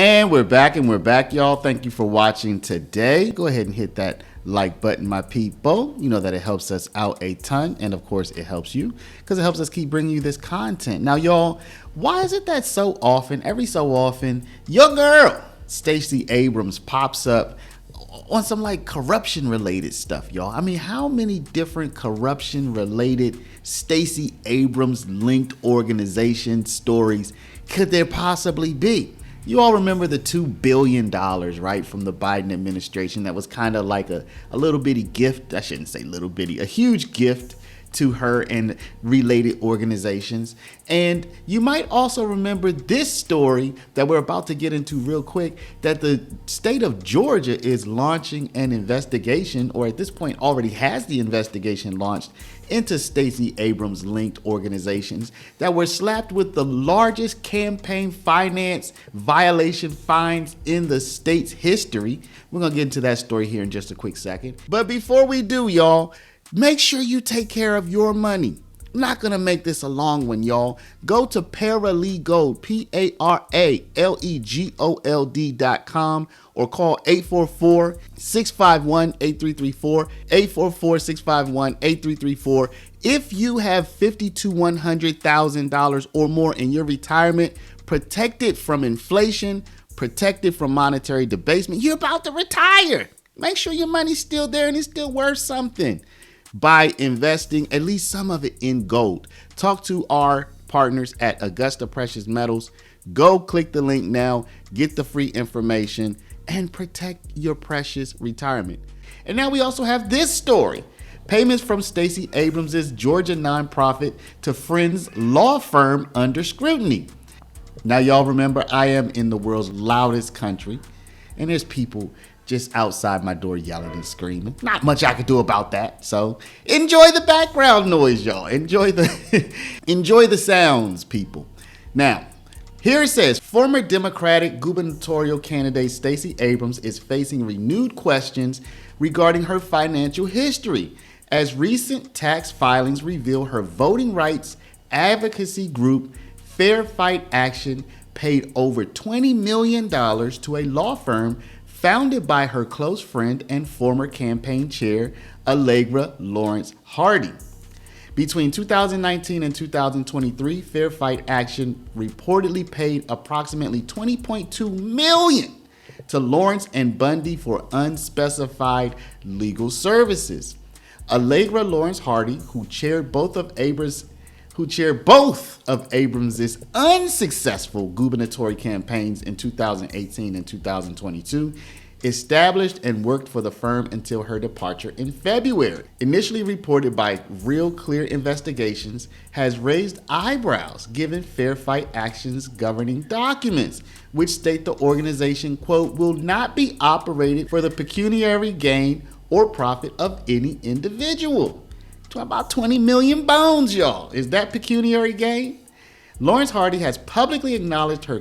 And we're back, y'all. Thank you for watching today. Go ahead and hit that like button, my people. You know that it helps us out a ton. And of course, it helps you because it helps us keep bringing you this content. Now, y'all, why is it that so often, every so often, your girl, Stacey Abrams, pops up on some like corruption related stuff, y'all? I mean, how many different corruption related Stacey Abrams linked organization stories could there possibly be? You all remember the $2 billion, right, from the Biden administration that was kind of like a little bitty gift. I shouldn't say little bitty, a huge gift to her and related organizations. And you might also remember this story that we're about to get into real quick, that the state of Georgia is launching an investigation, or at this point already has the investigation launched, into Stacey Abrams linked organizations that were slapped with the largest campaign finance violation fines in the state's history. We're gonna get into that story here in just a quick second. But before we do, y'all, make sure you take care of your money. I'm not going to make this a long one, y'all. Go to Paralegold, PARALEGOLD.com, or call 844-651-8334, 844-651-8334. If you have $50,000 to $100,000 or more in your retirement, protected from inflation, protected from monetary debasement, you're about to retire. Make sure your money's still there and it's still worth something by investing at least some of it in gold. Talk to our partners at Augusta Precious Metals. Go click the link now, get the free information, and protect your precious retirement. And now we also have this story. Payments from Stacey Abrams' Georgia nonprofit to Friends law firm under scrutiny. Now y'all remember I am in the world's loudest country, and there's people just outside my door yelling and screaming. Not much I could do about that. So enjoy the background noise, y'all. Enjoy the sounds, people. Now, here it says, former Democratic gubernatorial candidate Stacey Abrams is facing renewed questions regarding her financial history as recent tax filings reveal her voting rights advocacy group Fair Fight Action paid over $20 million to a law firm founded by her close friend and former campaign chair, Allegra Lawrence-Hardy. Between 2019 and 2023, Fair Fight Action reportedly paid approximately $20.2 million to Lawrence and Bundy for unspecified legal services. Allegra Lawrence-Hardy, who chaired both of Abrams' unsuccessful gubernatorial campaigns in 2018 and 2022, established and worked for the firm until her departure in February. Initially reported by Real Clear Investigations, has raised eyebrows given Fair Fight Action's governing documents, which state the organization, quote, will not be operated for the pecuniary gain or profit of any individual. To about 20 million bones, y'all. Is that pecuniary gain? Lawrence-Hardy has publicly acknowledged her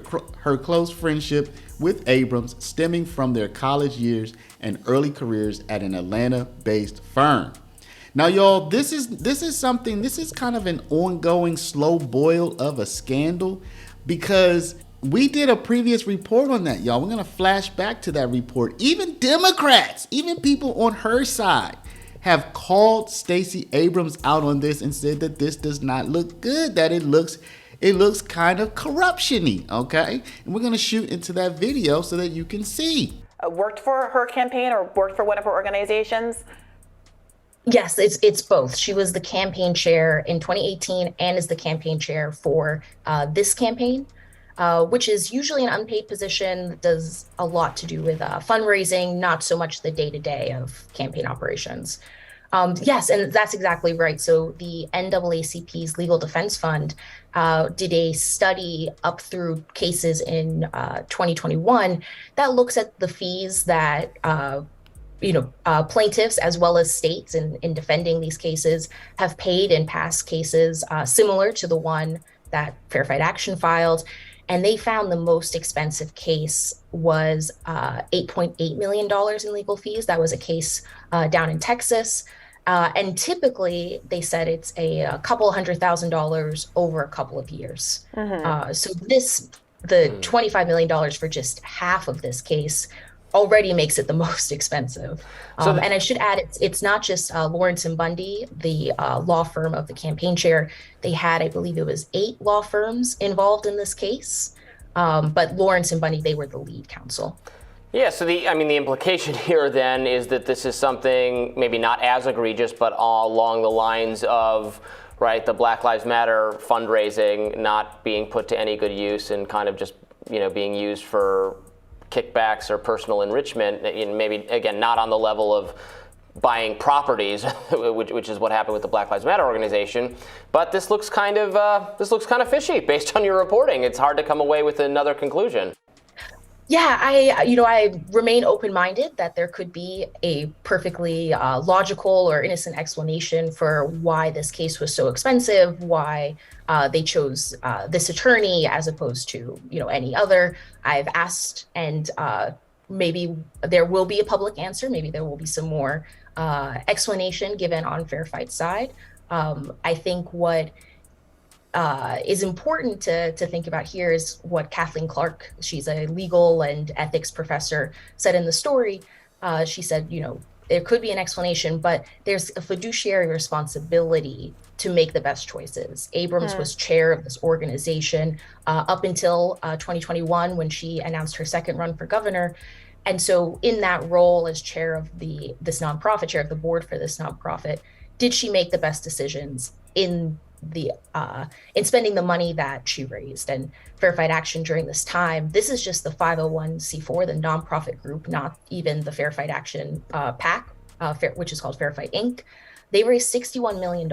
close friendship with Abrams stemming from their college years and early careers at an Atlanta-based firm. Now, y'all, this is kind of an ongoing slow boil of a scandal, because we did a previous report on that, y'all. We're going to flash back to that report. Even Democrats, even people on her side, have called Stacey Abrams out on this and said that this does not look good, that it looks kind of corruption-y, okay? And we're gonna shoot into that video so that you can see. Worked for her campaign or worked for one of her organizations? Yes, it's both. She was the campaign chair in 2018 and is the campaign chair for this campaign, which is usually an unpaid position that does a lot to do with fundraising, not so much the day-to-day of campaign operations. Yes, and that's exactly right. So the NAACP's Legal Defense Fund did a study up through cases in 2021 that looks at the fees that plaintiffs as well as states in defending these cases have paid in past cases similar to the one that Fair Fight Action filed. And they found the most expensive case was $8.8 million in legal fees. That was a case down in Texas. And typically, they said it's a couple $100,000 over a couple of years. Mm-hmm. So this the $25 million for just half of this case already makes it the most expensive. And I should add, it's not just Lawrence and Bundy, the law firm of the campaign chair. They had, I believe it was 8 law firms involved in this case. But Lawrence and Bundy, they were the lead counsel. Yeah, so the implication here then is that this is something maybe not as egregious, but along the lines of, right, the Black Lives Matter fundraising not being put to any good use and kind of just, being used for kickbacks or personal enrichment, maybe, again, not on the level of buying properties, which is what happened with the Black Lives Matter organization. But this looks kind of fishy based on your reporting. It's hard to come away with another conclusion. Yeah, I remain open-minded that there could be a perfectly logical or innocent explanation for why this case was so expensive, why they chose this attorney as opposed to, any other. I've asked, and maybe there will be a public answer. Maybe there will be some more explanation given on Fair Fight's side. I think what is important to think about here is what Kathleen Clark, she's a legal and ethics professor, said in the story. She said, there could be an explanation, but there's a fiduciary responsibility to make the best choices. Abrams was chair of this organization up until 2021 when she announced her second run for governor. And so in that role as chair of this nonprofit, chair of the board for this nonprofit, did she make the best decisions in spending the money that she raised? And Fair Fight Action during this time, this is just the 501c4, the nonprofit group, not even the Fair Fight Action PAC, which is called Fair Fight Inc. They raised $61 million,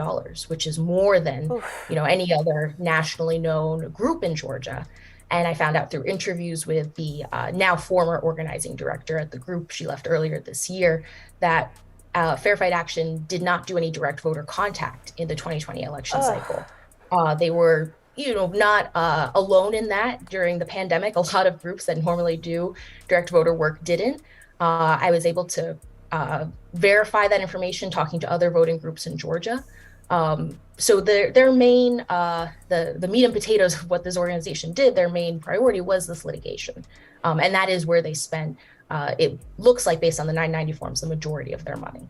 which is more than any other nationally known group in Georgia. And I found out through interviews with the now former organizing director at the group, she left earlier this year, that Fair Fight Action did not do any direct voter contact in the 2020 election cycle. They were, not alone in that during the pandemic. A lot of groups that normally do direct voter work didn't. I was able to verify that information talking to other voting groups in Georgia. So their main, the meat and potatoes of what this organization did, their main priority was this litigation. And that is where they spent, it looks like based on the 990 forms, the majority of their money.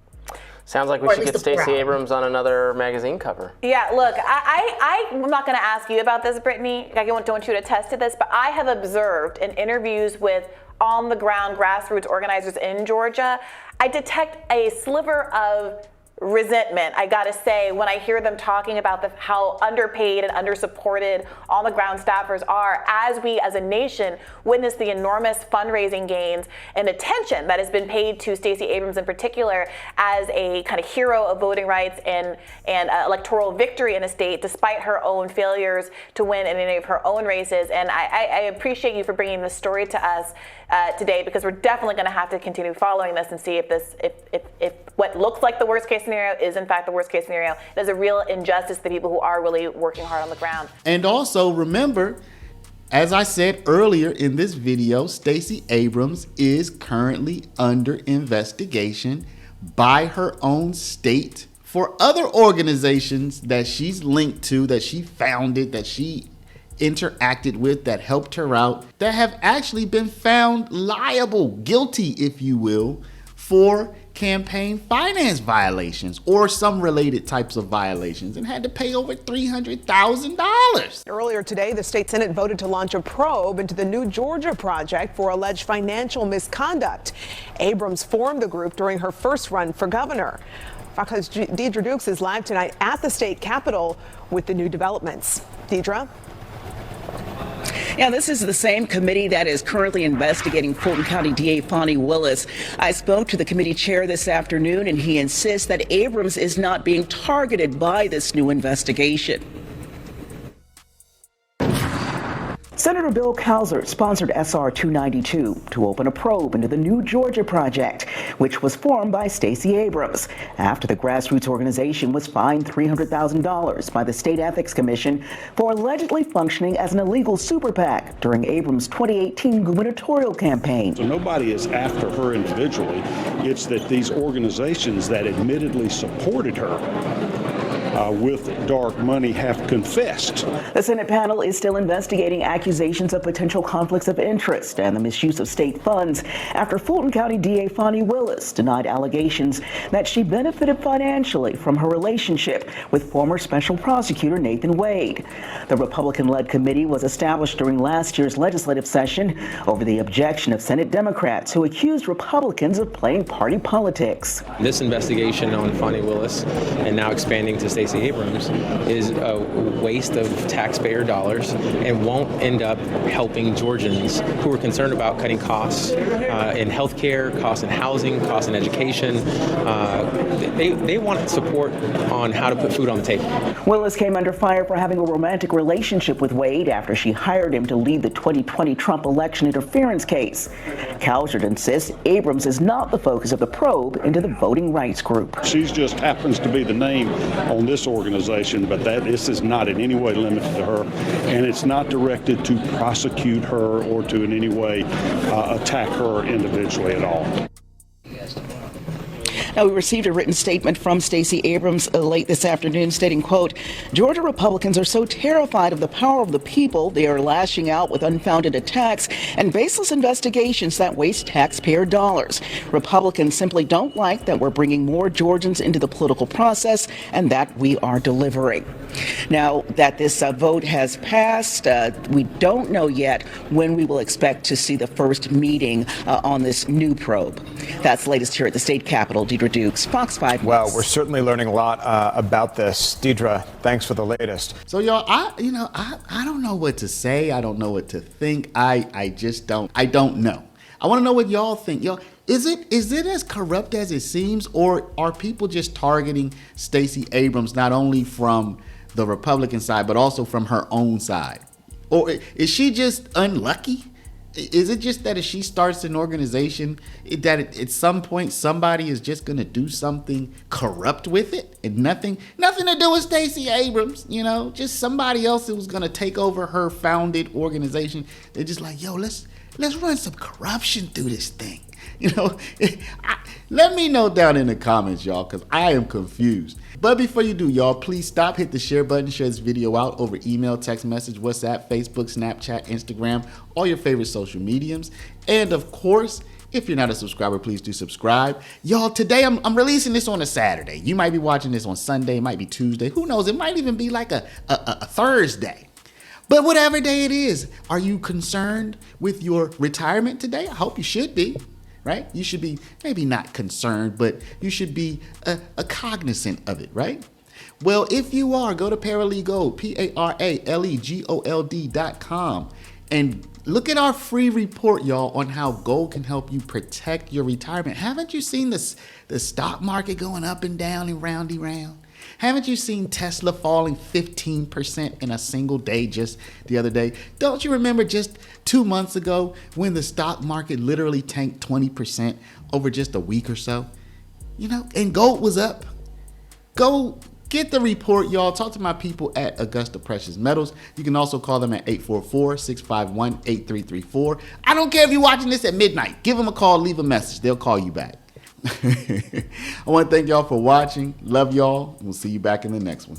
Sounds like we should get Stacey Abrams on another magazine cover. Yeah, look, I'm not going to ask you about this, Brittany. I don't want you to attest to this, but I have observed in interviews with on-the-ground grassroots organizers in Georgia, I detect a sliver of resentment, I gotta say, when I hear them talking about how underpaid and undersupported on-the-ground staffers are, as we as a nation witness the enormous fundraising gains and attention that has been paid to Stacey Abrams in particular as a kind of hero of voting rights and electoral victory in a state, despite her own failures to win in any of her own races. And I appreciate you for bringing this story to us today, because we're definitely going to have to continue following this and see if what looks like the worst case scenario is in fact the worst case scenario. There's a real injustice to people who are really working hard on the ground. And also remember, as I said earlier in this video, Stacey Abrams is currently under investigation by her own state for other organizations that she's linked to, that she founded, that she interacted with, that helped her out, that have actually been found liable, guilty, if you will, for campaign finance violations or some related types of violations, and had to pay over $300,000. Earlier today, the state Senate voted to launch a probe into the New Georgia Project for alleged financial misconduct. Abrams formed the group during her first run for governor. Fox's Deidre Dukes is live tonight at the state capitol with the new developments. Deidre? Yeah, this is the same committee that is currently investigating Fulton County DA Fonnie Willis. I spoke to the committee chair this afternoon, and he insists that Abrams is not being targeted by this new investigation. Senator Bill Cowser sponsored SR 292 to open a probe into the New Georgia Project, which was formed by Stacey Abrams after the grassroots organization was fined $300,000 by the State Ethics Commission for allegedly functioning as an illegal super PAC during Abrams' 2018 gubernatorial campaign. So nobody is after her individually. It's that these organizations that admittedly supported her with dark money have confessed. The Senate panel is still investigating accusations of potential conflicts of interest and the misuse of state funds after Fulton County DA Fonnie Willis denied allegations that she benefited financially from her relationship with former Special Prosecutor Nathan Wade. The Republican-led committee was established during last year's legislative session over the objection of Senate Democrats who accused Republicans of playing party politics. This investigation on Fonnie Willis and now expanding to Stacey Abrams is a waste of taxpayer dollars and won't end up helping Georgians who are concerned about cutting costs in health care, costs in housing, costs in education. They want support on how to put food on the table. Willis came under fire for having a romantic relationship with Wade after she hired him to lead the 2020 Trump election interference case. Calvert insists Abrams is not the focus of the probe into the voting rights group. She just happens to be the name on this organization, but this is not in any way limited to her, and it's not directed to prosecute her or to in any way attack her individually at all. Now, we received a written statement from Stacey Abrams late this afternoon stating, quote, Georgia Republicans are so terrified of the power of the people, they are lashing out with unfounded attacks and baseless investigations that waste taxpayer dollars. Republicans simply don't like that we're bringing more Georgians into the political process and that we are delivering. Now that this vote has passed, we don't know yet when we will expect to see the first meeting on this new probe. That's the latest here at the state capitol. Deidre Dukes, Fox 5 News. Well, we're certainly learning a lot about this. Deidre, thanks for the latest. So y'all, I don't know what to say. I don't know what to think. I just don't. I don't know. I want to know what y'all think. Y'all, is it as corrupt as it seems, or are people just targeting Stacey Abrams not only from the Republican side but also from her own side? Or is she just unlucky? Is it just that if she starts an organization, that at some point somebody is just going to do something corrupt with it, and nothing to do with Stacey Abrams, just somebody else who's going to take over her founded organization? They're just like, yo, let's run some corruption through this thing. Let me know down in the comments, y'all, because I am confused. But before you do, y'all, please stop, hit the share button, share this video out over email, text message, WhatsApp, Facebook, Snapchat, Instagram, all your favorite social mediums. And of course, if you're not a subscriber, please do subscribe. Y'all, today I'm releasing this on a Saturday. You might be watching this on Sunday, it might be Tuesday. Who knows? It might even be like a Thursday. But whatever day it is, are you concerned with your retirement today? I hope you should be. Right? You should be maybe not concerned, but you should be cognizant of it, right? Well, if you are, go to Paralegold, PARALEGOLD.com, and look at our free report, y'all, on how gold can help you protect your retirement. Haven't you seen the stock market going up and down and roundy round? Haven't you seen Tesla falling 15% in a single day just the other day? Don't you remember just 2 months ago when the stock market literally tanked 20% over just a week or so? And gold was up. Go get the report, y'all. Talk to my people at Augusta Precious Metals. You can also call them at 844-651-8334. I don't care if you're watching this at midnight. Give them a call, leave a message. They'll call you back. I want to thank y'all for watching. Love y'all. We'll see you back in the next one.